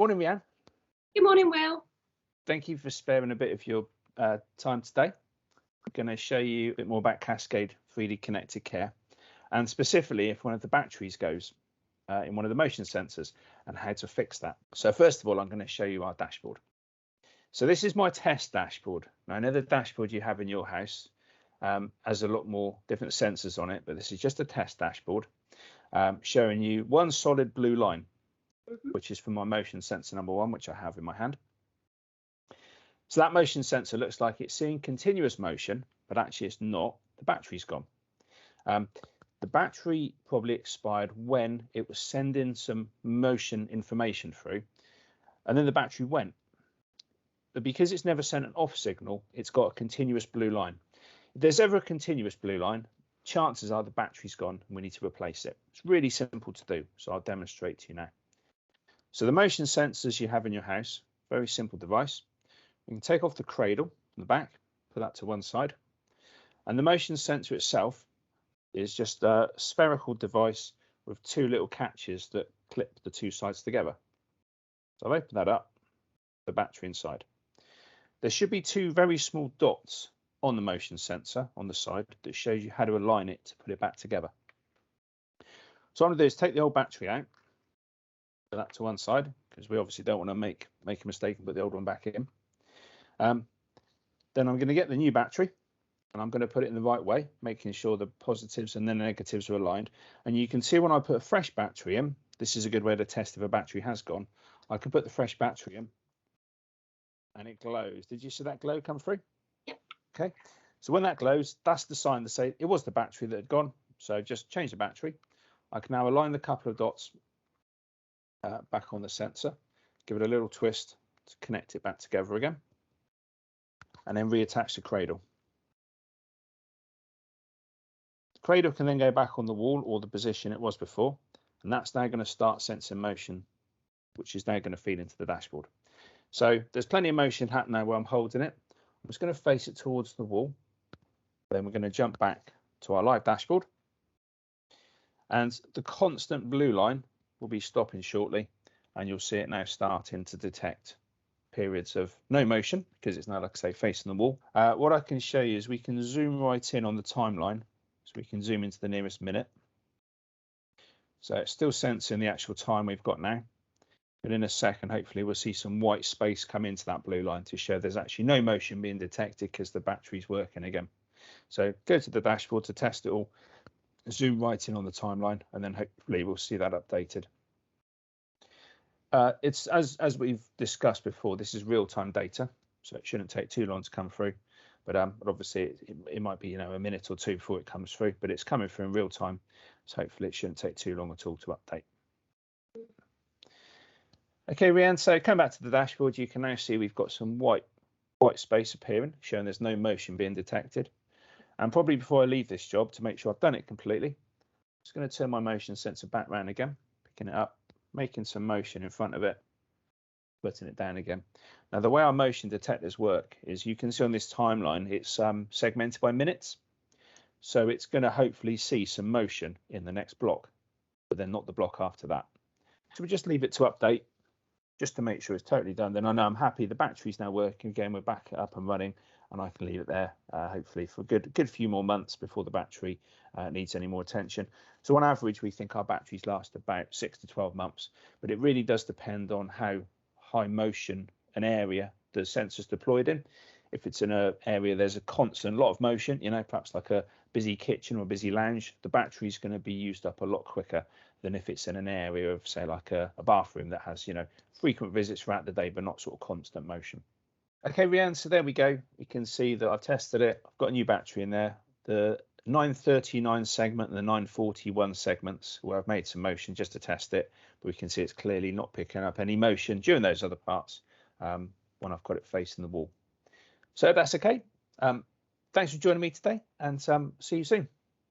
Morning, Rhiannon. Good morning, Will. Thank you for sparing a bit of your time today. I'm going to show you a bit more about Cascade3d Connected Care, and specifically if one of the batteries goes in one of the motion sensors and how to fix that. So first of all, I'm going to show you our dashboard. So this is my test dashboard. Now I know the dashboard you have in your house has a lot more different sensors on it, but this is just a test dashboard showing you one solid blue line, which is for my motion sensor number 1, which I have in my hand. So that motion sensor looks like it's seeing continuous motion, but actually it's not. The battery's gone. The battery probably expired when it was sending some motion information through, and then the battery went. But because it's never sent an off signal, it's got a continuous blue line. If there's ever a continuous blue line, chances are the battery's gone and we need to replace it. It's really simple to do, so I'll demonstrate to you now. So the motion sensors you have in your house, very simple device. You can take off the cradle from the back, put that to one side. And the motion sensor itself is just a spherical device with 2 little catches that clip the 2 sides together. So I've opened that up, the battery inside. There should be 2 very small dots on the motion sensor on the side that shows you how to align it to put it back together. So what I'm going to do is take the old battery out, put that to one side, because we obviously don't want to make a mistake and put the old one back in. Then I'm going to get the new battery and I'm going to put it in the right way, making sure the positives and the negatives are aligned. And you can see when I put a fresh battery in, this is a good way to test if a battery has gone. I can put the fresh battery in and it glows. Did you see that glow come through? Yep. Okay, so when that glows, that's the sign to say it was the battery that had gone. So just change the battery. I can now align the couple of dots back on the sensor, give it a little twist to connect it back together again, and then reattach the cradle. The cradle can then go back on the wall or the position it was before, and that's now going to start sensing motion, which is now going to feed into the dashboard. So there's plenty of motion happening where I'm holding it. I'm just going to face it towards the wall. Then we're going to jump back to our live dashboard. And the constant blue line will be stopping shortly, and you'll see it now starting to detect periods of no motion because it's now, like I say, facing the wall. What I can show you is we can zoom right in on the timeline. So we can zoom into the nearest minute. So it's still sensing the actual time we've got now. But in a second, hopefully, we'll see some white space come into that blue line to show there's actually no motion being detected because the battery's working again. So go to the dashboard to test it all, zoom right in on the timeline, and then hopefully we'll see that updated. It's as we've discussed before, this is real-time data, so it shouldn't take too long to come through. But obviously it might be a minute or 2 before it comes through, but it's coming through in real time, so hopefully it shouldn't take too long at all to update. Okay, Rhiannon, so come back to the dashboard. You can now see we've got some white space appearing, showing there's no motion being detected. And probably before I leave this job, to make sure I've done it completely, I'm just going to turn my motion sensor back round again, picking it up, making some motion in front of it, putting it down again. Now, the way our motion detectors work is you can see on this timeline, it's segmented by minutes. So it's going to hopefully see some motion in the next block, but then not the block after that. So we just leave it to update, just to make sure it's totally done. Then I know I'm happy the battery's now working again, we're back up and running, and I can leave it there hopefully for a good few more months before the battery needs any more attention. So on average, we think our batteries last about 6 to 12 months, but it really does depend on how high motion an area the sensor's deployed in. If it's in an area there's a constant lot of motion, perhaps like a busy kitchen or busy lounge, the battery's going to be used up a lot quicker than if it's in an area of, say, like a bathroom that has, frequent visits throughout the day, but not sort of constant motion. Okay, Rhiannon, so there we go. You can see that I've tested it. I've got a new battery in there. The 939 segment and the 941 segments where I've made some motion just to test it, but we can see it's clearly not picking up any motion during those other parts when I've got it facing the wall. So that's okay. Thanks for joining me today, and see you soon.